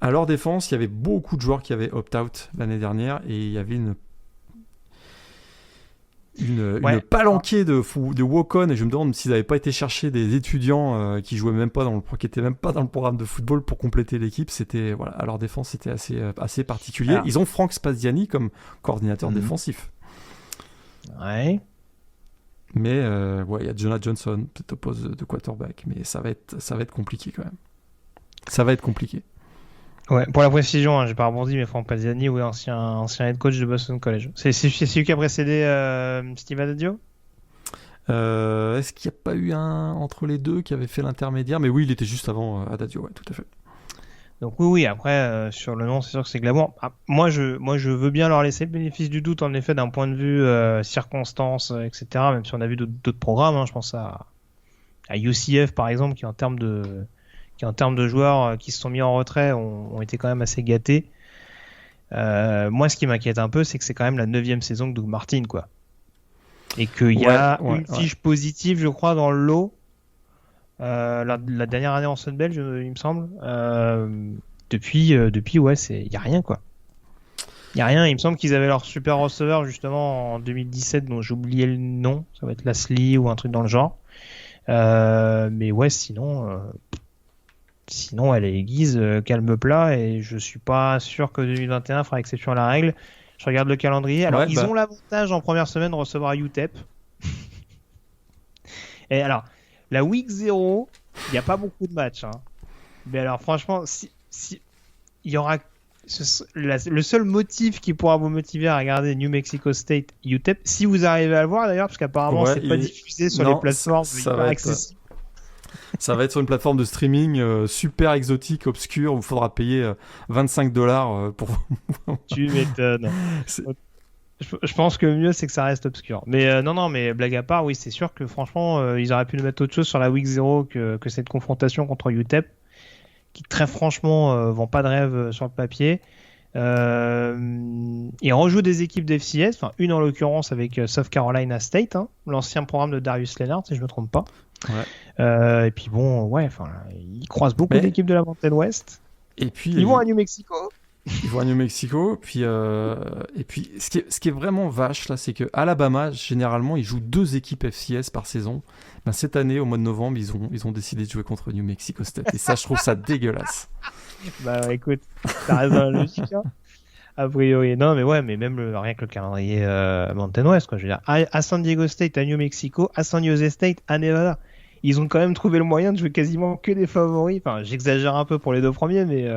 à leur défense, il y avait beaucoup de joueurs qui avaient opt-out l'année dernière, et il y avait une palanquée de walk-on, et je me demande s'ils n'avaient pas été chercher des étudiants qui n'étaient même pas dans le programme de football pour compléter l'équipe. C'était, à leur défense, c'était assez particulier. Ils ont Frank Spaziani comme coordinateur défensif. Ouais. Mais il y a Jonah Johnson peut-être au poste de quarterback, mais ça va être compliqué quand même. Ça va être compliqué. Ouais, pour la précision, j'ai pas rebondi, mais Frank Spaziani, oui, ancien head coach de Boston College. C'est celui qui a précédé Steve Adadio. Est-ce qu'il n'y a pas eu un entre les deux qui avait fait l'intermédiaire? Mais oui, il était juste avant Adadio, ouais, tout à fait. Donc oui, après, sur le nom, c'est sûr que c'est glamour. Moi, je veux bien leur laisser le bénéfice du doute, en effet, d'un point de vue circonstances, etc. Même si on a vu d'autres programmes, hein, je pense à UCF, par exemple, qui en termes de joueurs qui se sont mis en retrait ont été quand même assez gâtés. Moi, ce qui m'inquiète un peu, c'est que c'est quand même la 9e saison de Doug Martin, quoi. Et qu'il y a une fiche positive, je crois, dans le lot. La dernière année en Sun Belt, il me semble. Depuis, il y a rien, quoi. Il y a rien. Il me semble qu'ils avaient leur super receveur justement en 2017, dont j'ai oublié le nom. Ça va être Lashley ou un truc dans le genre. Mais ouais, sinon, elle est aiguise, calme plat, et je suis pas sûr que 2021 fera exception à la règle. Je regarde le calendrier. Alors, ils ont l'avantage en première semaine de recevoir UTEP. Et alors, la week 0, il n'y a pas beaucoup de matchs. Hein. Mais alors, franchement, si il y aura le seul motif qui pourra vous motiver à regarder New Mexico State UTEP, si vous arrivez à le voir d'ailleurs, parce qu'apparemment, c'est pas diffusé sur les plateformes, ça va accessible. Ça va être sur une plateforme de streaming super exotique, obscure, où il faudra payer $25 pour... Tu m'étonnes. Je pense que le mieux, c'est que ça reste obscur. Mais non, mais blague à part, oui, c'est sûr que franchement, ils auraient pu nous mettre autre chose sur la Week 0 que cette confrontation contre UTEP, qui très franchement vend pas de rêve sur le papier. Ils rejouent des équipes d'FCS, enfin une en l'occurrence avec South Carolina State, hein, l'ancien programme de Darius Leonard, si je me trompe pas. Ouais. Et puis bon, ils croisent beaucoup d'équipes de la Mountain West. Et puis ils vont à New Mexico. Ils vont à New Mexico, et puis ce qui est vraiment vache là, c'est que Alabama généralement ils jouent 2 équipes FCS par saison. Cette année au mois de novembre ils ont décidé de jouer contre New Mexico State, et ça je trouve ça dégueulasse. Écoute, ça reste dans la logique, hein. A priori, non, mais même rien que le calendrier Mountain West, quoi. Je veux dire, à San Diego State, à New Mexico, à San Jose State, à Nevada. Ils ont quand même trouvé le moyen de jouer quasiment que des favoris. Enfin, j'exagère un peu pour les 2 premiers, mais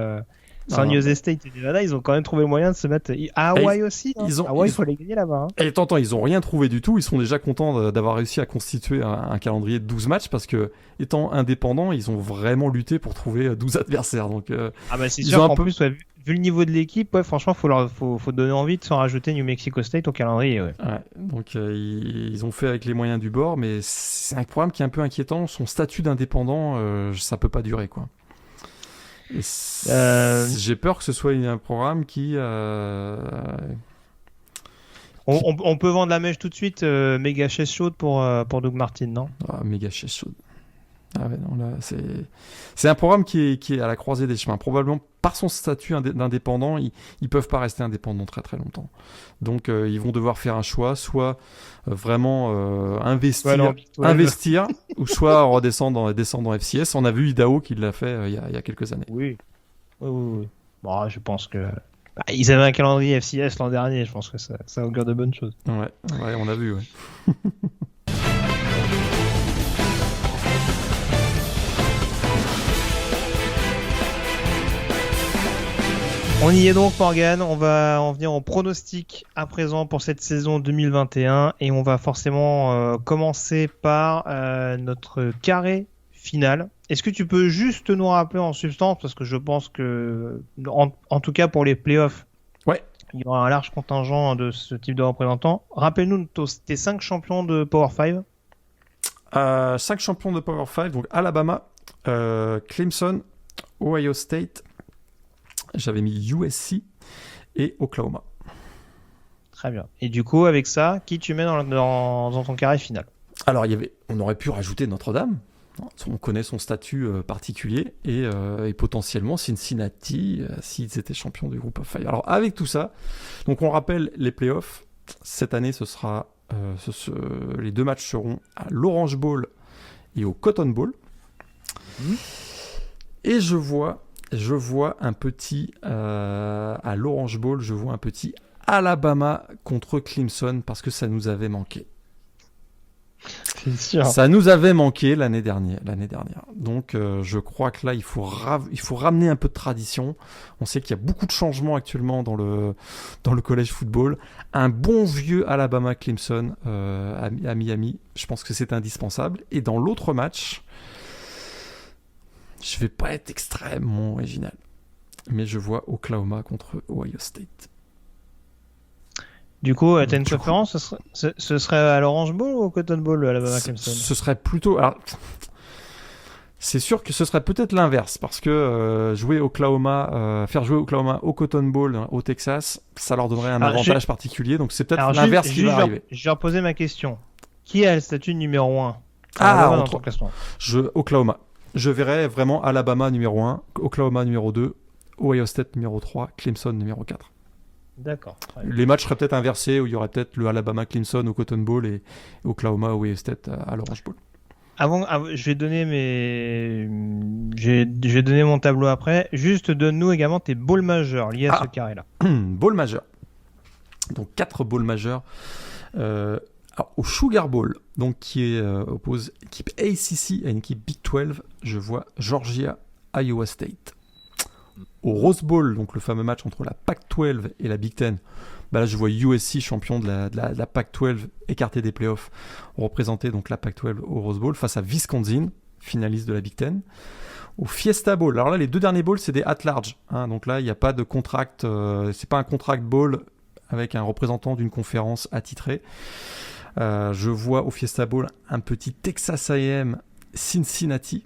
San Jose State et Nevada, ils ont quand même trouvé le moyen de se mettre à Hawaï aussi. Hein. Hawaï, il faut les gagner là-bas. Hein. Et t'entends, ils ont rien trouvé du tout. Ils sont déjà contents d'avoir réussi à constituer un calendrier de 12 matchs, parce que, étant indépendants, ils ont vraiment lutté pour trouver 12 adversaires. Donc, c'est sûr qu'en plus, vu le niveau de l'équipe, ouais, franchement, faut donner envie de s'en rajouter New Mexico State au calendrier. Ouais. Ouais, donc ils ont fait avec les moyens du bord, mais c'est un programme qui est un peu inquiétant. Son statut d'indépendant, ça peut pas durer, quoi. Et j'ai peur que ce soit un programme qui... On peut vendre la mèche tout de suite, méga chaise chaude pour Doug Martin, non? Méga chaise chaude. Ah ouais, non, là, c'est un programme qui est à la croisée des chemins. Probablement, par son statut d'indépendant, ils peuvent pas rester indépendants très très longtemps. Donc, ils vont devoir faire un choix, soit vraiment investir, ou soit descendre en FCS. On a vu Idaho qui l'a fait il y a quelques années. Oui. Bon, je pense que... ils avaient un calendrier FCS l'an dernier, je pense que ça augure de bonnes choses. Ouais, on a vu, ouais. On y est donc, Morgan. On va en venir au pronostic à présent pour cette saison 2021 et on va forcément commencer par notre carré final. Est-ce que tu peux juste nous rappeler en substance, parce que je pense que, en tout cas pour les playoffs, ouais, il y aura un large contingent de ce type de représentants. Rappelle-nous tes 5 champions de Power 5. 5 champions de Power 5, donc Alabama, Clemson, Ohio State, j'avais mis USC et Oklahoma. Très bien. Et du coup, avec ça, qui tu mets dans ton carré final? Alors, on aurait pu rajouter Notre-Dame. On connaît son statut particulier et potentiellement Cincinnati s'ils étaient champions du groupe of 5. Alors, avec tout ça, donc on rappelle les playoffs. Cette année, ce sera les 2 matchs seront à l'Orange Bowl et au Cotton Bowl. Et je vois un petit à l'Orange Bowl, je vois un petit Alabama contre Clemson parce que ça nous avait manqué. C'est sûr. Ça nous avait manqué l'année dernière. Donc je crois que là il faut ramener un peu de tradition. On sait qu'il y a beaucoup de changements actuellement dans le college football. Un bon vieux Alabama Clemson à Miami, je pense que c'est indispensable. Et dans l'autre match, je vais pas être extrêmement original, mais je vois Oklahoma contre Ohio State. Du coup, t'as une préférence? Ce serait à l'Orange Bowl ou au Cotton Bowl, Alabama Clemson? Ce serait plutôt... Alors, c'est sûr que ce serait peut-être l'inverse, parce que faire jouer Oklahoma au Cotton Bowl, au Texas, ça leur donnerait un avantage particulier, donc c'est peut-être l'inverse qui va arriver. Je vais reposer ma question. Qui a le statut numéro 1 dans ton classement? Oklahoma. Je verrais vraiment Alabama numéro 1, Oklahoma numéro 2, Ohio State numéro 3, Clemson numéro 4. D'accord. Les matchs seraient peut-être inversés, où il y aurait peut-être le Alabama Clemson au Cotton Bowl et Oklahoma Ohio State à l'Orange Bowl. Je vais donner mon tableau après. Juste donne-nous également tes bowls majeurs liés à ce carré-là. Bowl majeur. Donc 4 bowls majeurs. Au Sugar Bowl, donc qui oppose l'équipe ACC à une équipe Big 12, je vois Georgia, Iowa State. Au Rose Bowl, donc le fameux match entre la Pac-12 et la Big 10, là je vois USC, champion de la Pac-12, écarté des playoffs, représenter donc la Pac-12 au Rose Bowl face à Wisconsin, finaliste de la Big 10. Au Fiesta Bowl, alors là les 2 derniers bowls c'est des at-large, donc là il n'y a pas de contract, c'est pas un contract bowl avec un représentant d'une conférence attitrée. Je vois au Fiesta Bowl un petit Texas A&M Cincinnati.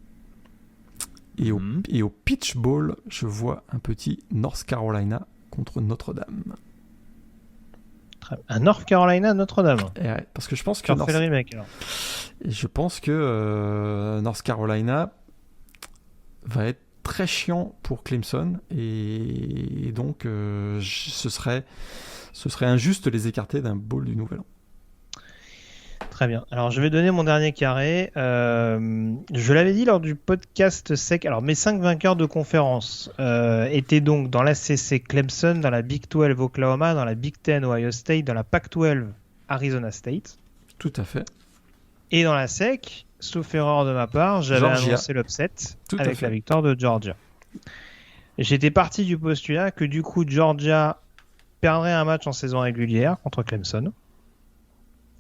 Et au Peach Bowl, je vois un petit North Carolina contre Notre-Dame. Un North Carolina Notre-Dame. Ouais, parce que je pense que je pense que North Carolina va être très chiant pour Clemson et donc ce serait injuste de les écarter d'un bowl du Nouvel An. Très bien. Alors, je vais donner mon dernier carré. Je l'avais dit lors du podcast sec. Alors, mes 5 vainqueurs de conférence étaient donc dans la CC Clemson, dans la Big 12 Oklahoma, dans la Big 10 Ohio State, dans la Pac-12 Arizona State. Tout à fait. Et dans la SEC, sauf erreur de ma part, j'avais annoncé l'upset avec la victoire de Georgia. J'étais parti du postulat que du coup, Georgia perdrait un match en saison régulière contre Clemson.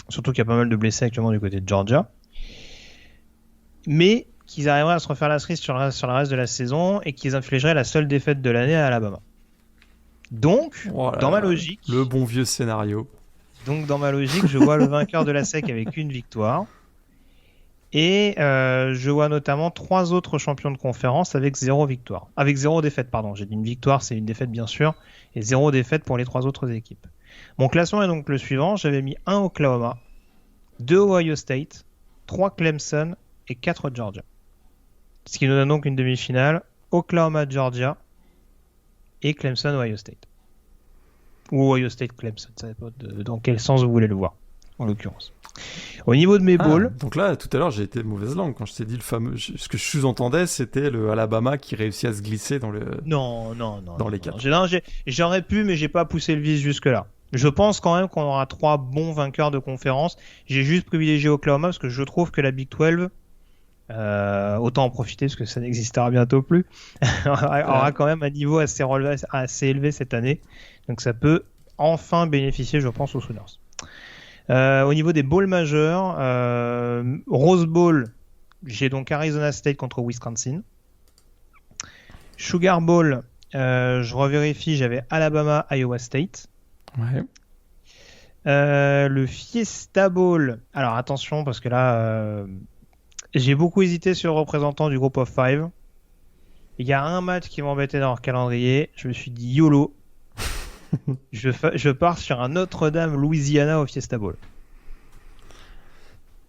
Surtout qu'il y a pas mal de blessés actuellement du côté de Georgia. Mais qu'ils arriveraient à se refaire la cerise sur le reste de la saison et qu'ils infligeraient la seule défaite de l'année à Alabama. Donc, dans ma logique, le bon vieux scénario. je vois le vainqueur de la SEC avec une victoire. Et je vois notamment 3 autres champions de conférence avec 0 victoire. Avec 0 défaite, pardon. J'ai dit une victoire, c'est une défaite bien sûr. Et 0 défaite pour les 3 autres équipes. Mon classement est donc le suivant. J'avais mis 1 Oklahoma, 2 Ohio State, 3 Clemson et 4 Georgia. Ce qui nous donne donc une demi-finale. Oklahoma-Georgia et Clemson-Ohio State. Ou Ohio State-Clemson. Ça dépend dans quel sens vous voulez le voir, en l'occurrence. Au niveau de mes bowls... Donc là, tout à l'heure, j'ai été de mauvaise langue quand je t'ai dit le fameux... Ce que je sous-entendais, c'était le Alabama qui réussit à se glisser dans le... Non. Dans les 4. J'aurais pu, mais j'ai pas poussé le vice jusque-là. Je pense quand même qu'on aura 3 bons vainqueurs de conférence. J'ai juste privilégié Oklahoma parce que je trouve que la Big 12, autant en profiter parce que ça n'existera bientôt plus, aura quand même un niveau assez élevé cette année. Donc ça peut enfin bénéficier, je pense, aux Sooners. Au niveau des bowls majeurs, Rose Bowl, j'ai donc Arizona State contre Wisconsin. Sugar Bowl, je revérifie, j'avais Alabama, Iowa State. Ouais. Le Fiesta Bowl, alors attention parce que là, j'ai beaucoup hésité sur le représentant du Group of Five. Il y a un match qui m'embêtait dans leur calendrier. Je me suis dit YOLO. je pars sur un Notre-Dame Louisiana au Fiesta Bowl.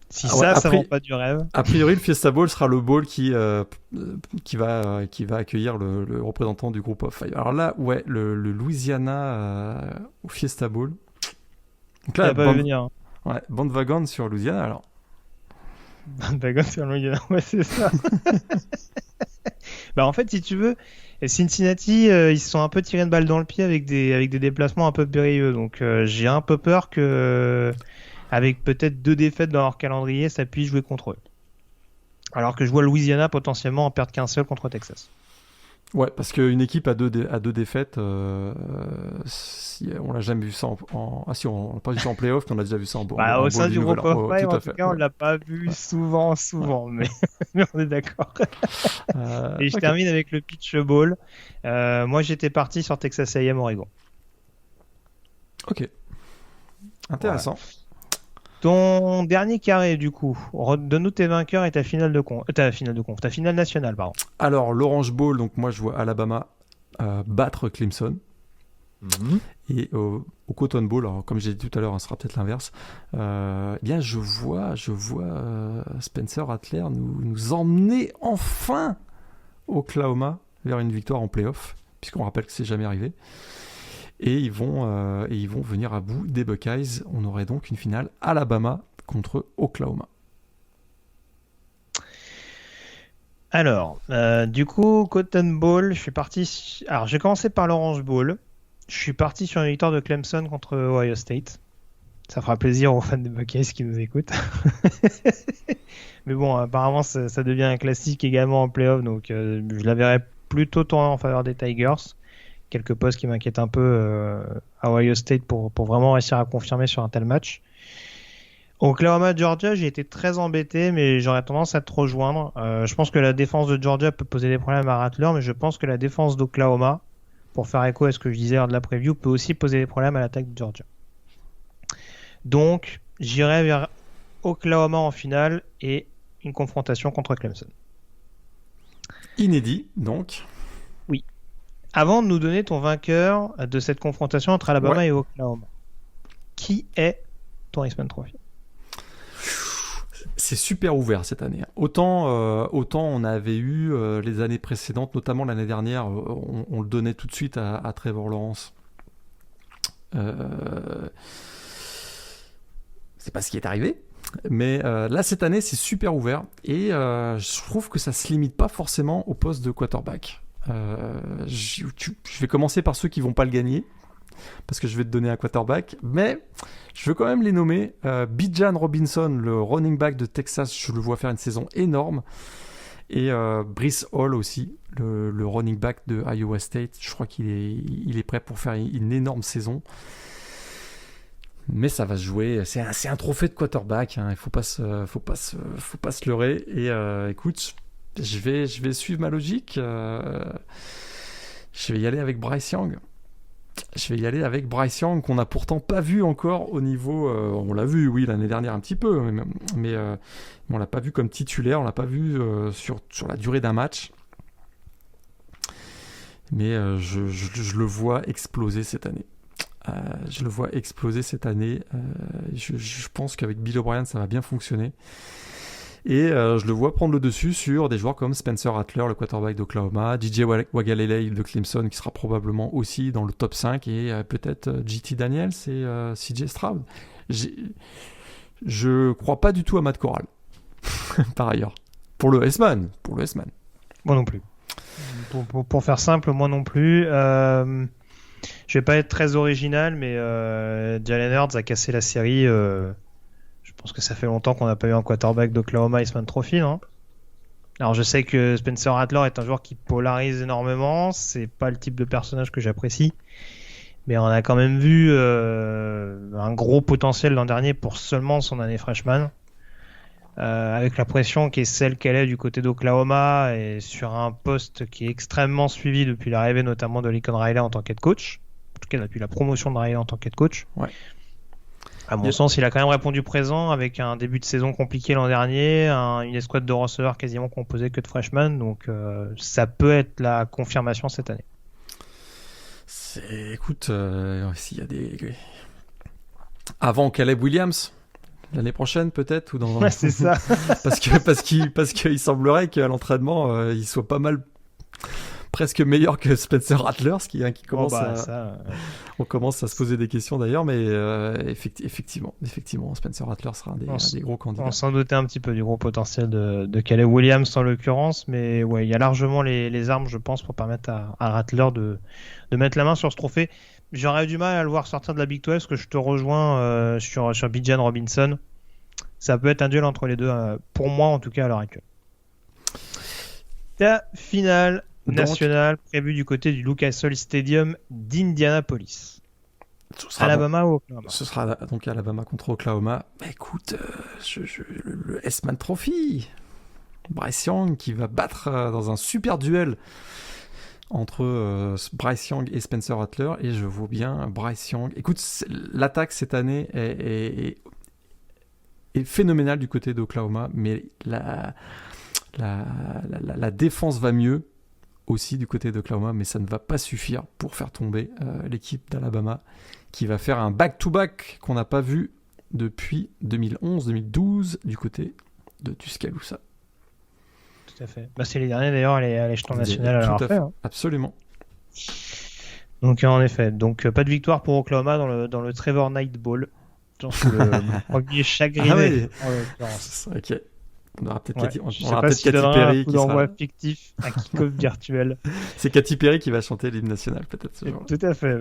Si ça vend pas du rêve. A priori, le Fiesta Bowl sera le bowl qui va accueillir le représentant du Group of Five. Alors là, ouais, le Louisiana au Fiesta Bowl. Donc là, venir. Ouais, bandwagon sur Louisiana alors. Bandwagon sur Louisiana, ouais, c'est ça. Bah en fait, si tu veux, Cincinnati, ils se sont un peu tirés de balle dans le pied avec des déplacements un peu périlleux. Donc j'ai un peu peur que, avec peut-être 2 défaites dans leur calendrier, ça puisse jouer contre eux. Alors que je vois Louisiana potentiellement en perdre qu'un seul contre Texas. Ouais, parce qu'une équipe à deux défaites, on l'a jamais vu ça si, on l'a pas vu ça en playoff, mais on a déjà vu ça en au sein du groupe of Five, en tout cas, on ouais. l'a pas vu souvent, mais on est d'accord. Et je termine avec le Pitch Bowl. Moi, j'étais parti sur Texas A&M Oregon. Ok. Intéressant. Voilà. Ton dernier carré, du coup, donne-nous tes vainqueurs et ta finale nationale, pardon. Alors, l'Orange Bowl, donc moi je vois Alabama battre Clemson. Mm-hmm. Et au Cotton Bowl, alors, comme j'ai dit tout à l'heure, ce sera peut-être l'inverse. Bien, je vois Spencer Rattler nous emmener enfin Oklahoma vers une victoire en playoff, puisqu'on rappelle que c'est jamais arrivé. Et ils vont venir à bout des Buckeyes. On aurait donc une finale Alabama contre Oklahoma. Alors, du coup, Cotton Bowl, je suis parti... Alors, j'ai commencé par l'Orange Bowl. Je suis parti sur une victoire de Clemson contre Ohio State. Ça fera plaisir aux fans des Buckeyes qui nous écoutent. Mais bon, apparemment, ça devient un classique également en playoff. Donc, je la verrais plutôt tourner en faveur des Tigers. Quelques postes qui m'inquiètent un peu à Ohio State pour vraiment réussir à confirmer sur un tel match. Oklahoma, Georgia, j'ai été très embêté, mais j'aurais tendance à te rejoindre. Je pense que la défense de Georgia peut poser des problèmes à Rattler, mais je pense que la défense d'Oklahoma, pour faire écho à ce que je disais lors de la preview, peut aussi poser des problèmes à l'attaque de Georgia. Donc, j'irai vers Oklahoma en finale et une confrontation contre Clemson. Inédit, donc. Oui. Avant de nous donner ton vainqueur de cette confrontation entre Alabama et Oklahoma, qui est ton Heisman Trophy? C'est super ouvert cette année. Autant on avait eu les années précédentes, notamment l'année dernière, on le donnait tout de suite à Trevor Lawrence. C'est pas ce qui est arrivé. Mais là, cette année, c'est super ouvert. Et je trouve que ça se limite pas forcément au poste de quarterback. Je vais commencer par ceux qui vont pas le gagner, parce que je vais te donner un quarterback, mais je veux quand même les nommer. Bijan Robinson, le running back de Texas, je le vois faire une saison énorme, et Breece Hall aussi, le running back de Iowa State. Je crois qu'il est prêt pour faire une énorme saison, mais ça va se jouer. C'est un trophée de quarterback, hein. Il faut pas se leurrer. Et écoute, je vais suivre ma logique. Je vais y aller avec Bryce Young. Je vais y aller avec Bryce Young, qu'on n'a pourtant pas vu encore au niveau... on l'a vu, oui, l'année dernière un petit peu, mais on l'a pas vu comme titulaire, on l'a pas vu sur la durée d'un match. Mais je le vois exploser cette année. Je pense qu'avec Bill O'Brien, ça va bien fonctionner. Et je le vois prendre le dessus sur des joueurs comme Spencer Rattler, le quarterback d'Oklahoma, DJ Wagalele de Clemson, qui sera probablement aussi dans le top 5, et peut-être JT Daniels et CJ Stroud. Je crois pas du tout à Matt Corral, par ailleurs. Pour le S-Man. Moi non plus. Pour faire simple, moi non plus. Je vais pas être très original, mais Jalen Hurts a cassé la série. Je pense que ça fait longtemps qu'on n'a pas eu un quarterback d'Oklahoma Heisman Trophy, non ? Alors je sais que Spencer Rattler est un joueur qui polarise énormément, c'est pas le type de personnage que j'apprécie, mais on a quand même vu un gros potentiel l'an dernier pour seulement son année freshman, avec la pression qui est celle qu'elle est du côté d'Oklahoma et sur un poste qui est extrêmement suivi depuis l'arrivée notamment de Lincoln Riley en tant qu'head coach, en tout cas depuis la promotion de Riley en tant qu'head coach. Ouais. À mon sens, il a quand même répondu présent avec un début de saison compliqué l'an dernier, une escouade de receveurs quasiment composée que de freshmen, donc ça peut être la confirmation cette année. Écoute, s'il y a des... Avant Caleb Williams, l'année prochaine peut-être, ou dans... Ouais, c'est ça. parce qu'il semblerait qu'à l'entraînement, il soit pas mal... presque meilleur que Spencer Rattler, ce qui commence on commence à se poser des questions d'ailleurs, mais effectivement, Spencer Rattler sera un des gros candidats. On s'en doutait un petit peu du gros potentiel de Caleb Williams en l'occurrence, mais ouais, il y a largement les armes, je pense, pour permettre à Rattler de mettre la main sur ce trophée. J'aurais eu du mal à le voir sortir de la Big 12, parce que je te rejoins sur Bijan Robinson. Ça peut être un duel entre les deux, pour moi en tout cas à l'heure actuelle. La finale national prévu du côté du Lucas Oil Stadium d'Indianapolis. Alabama ou Oklahoma ? Ce sera donc Alabama contre Oklahoma. Écoute, le S-Man Trophy, Bryce Young qui va battre dans un super duel entre Bryce Young et Spencer Rattler, et je vois bien Bryce Young. Écoute, l'attaque cette année est phénoménale du côté d'Oklahoma, mais la défense va mieux aussi du côté d'Oklahoma, mais ça ne va pas suffire pour faire tomber l'équipe d'Alabama, qui va faire un back-to-back qu'on n'a pas vu depuis 2011-2012 du côté de Tuscaloosa. Tout à fait. C'est les derniers d'ailleurs à l'échelon national à l'avoir fait. Absolument. Donc en effet, pas de victoire pour Oklahoma dans le Trevor Knight Bowl. Le premier chagriné en l'occurrence. Ok. On aura peut-être Katy Perry qui sera fictif, un kick-off virtuel. C'est Katy Perry qui va chanter l'hymne national peut-être ce jour-là. Tout à fait.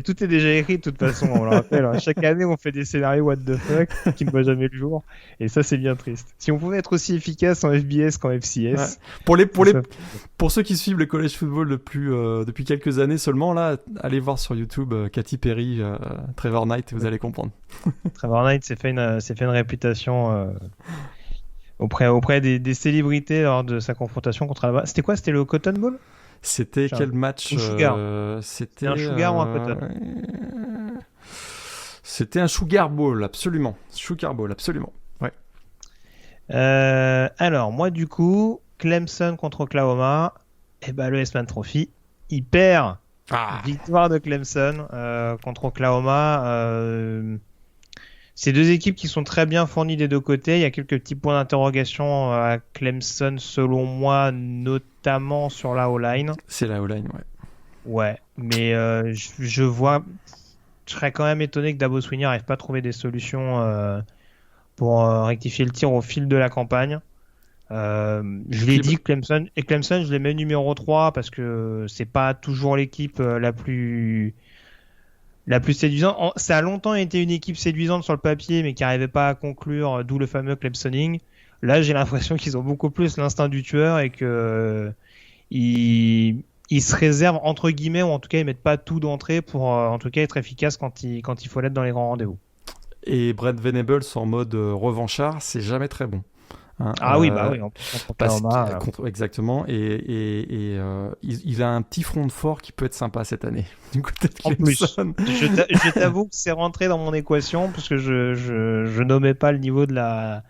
Tout est déjà écrit de toute façon, on le rappelle. Chaque année on fait des scénarios what the fuck qui ne voient jamais le jour, et ça c'est bien triste. Si on pouvait être aussi efficace en FBS qu'en FCS. Ouais. Pour ceux qui suivent le college football depuis quelques années seulement, là, allez voir sur YouTube Katy Perry, Trevor Knight, et vous allez comprendre. Trevor Knight s'est fait une réputation auprès des célébrités lors de sa confrontation contre Alabama. C'était quoi ? C'était le Cotton Bowl ? C'était quel match ? C'était un Sugar ou un Cotton ? C'était un Sugar Bowl, absolument. Ouais. Alors, moi, du coup, Clemson contre Oklahoma, le S-Man Trophy, il perd. Victoire de Clemson contre Oklahoma. C'est deux équipes qui sont très bien fournies des deux côtés. Il y a quelques petits points d'interrogation à Clemson, selon moi, notamment sur la O-line. C'est la O-line, ouais. Ouais, mais je serais quand même étonné que Dabo Swinney n'arrive pas à trouver des solutions pour rectifier le tir au fil de la campagne. Je l'ai dit, Clemson, je les mets numéro 3 parce que c'est pas toujours l'équipe la plus séduisante. Ça a longtemps été une équipe séduisante sur le papier, mais qui n'arrivait pas à conclure, d'où le fameux Clemsoning. Là, j'ai l'impression qu'ils ont beaucoup plus l'instinct du tueur et que ils se réservent, entre guillemets, ou en tout cas, ils mettent pas tout d'entrée pour, en tout cas, être efficaces quand il faut l'être dans les grands rendez-vous. Et Brent Venables en mode revanchard, c'est jamais très bon. Hein, oui, en plus, exactement. Et il a un petit front de fort qui peut être sympa cette année. Du côté de Clemson. En plus, je t'avoue que c'est rentré dans mon équation parce que je nommais pas le niveau de la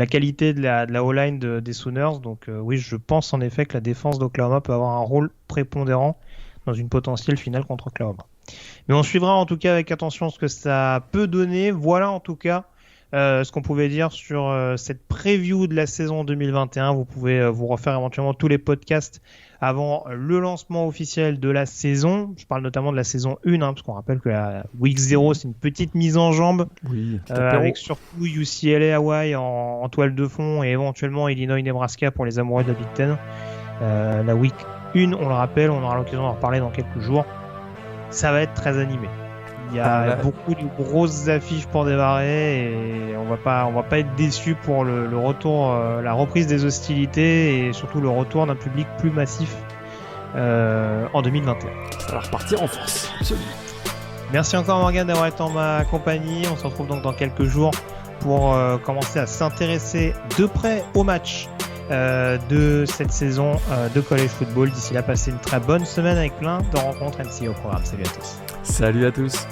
qualité de la O-line des Sooners. Donc oui, je pense en effet que la défense d'Oklahoma peut avoir un rôle prépondérant dans une potentielle finale contre Oklahoma. Mais on suivra en tout cas avec attention ce que ça peut donner. Voilà en tout cas ce qu'on pouvait dire sur cette preview de la saison 2021. Vous pouvez vous refaire éventuellement tous les podcasts avant le lancement officiel de la saison. Je parle notamment de la saison 1, parce qu'on rappelle que la Week 0, c'est une petite mise en jambe, avec surtout UCLA Hawaii en toile de fond et éventuellement Illinois Nebraska pour les amoureux de la Big Ten. La Week 1, on le rappelle, on aura l'occasion d'en reparler dans quelques jours. Ça va être très animé. Il y a beaucoup de grosses affiches pour démarrer et on va pas être déçus pour le retour, la reprise des hostilités et surtout le retour d'un public plus massif en 2021. Ça va repartir en force. Absolument. Merci encore Morgane d'avoir été en ma compagnie. On se retrouve donc dans quelques jours pour commencer à s'intéresser de près au match de cette saison de college football. D'ici là, passez une très bonne semaine avec plein de rencontres NCAA au programme. Salut à tous. Salut à tous.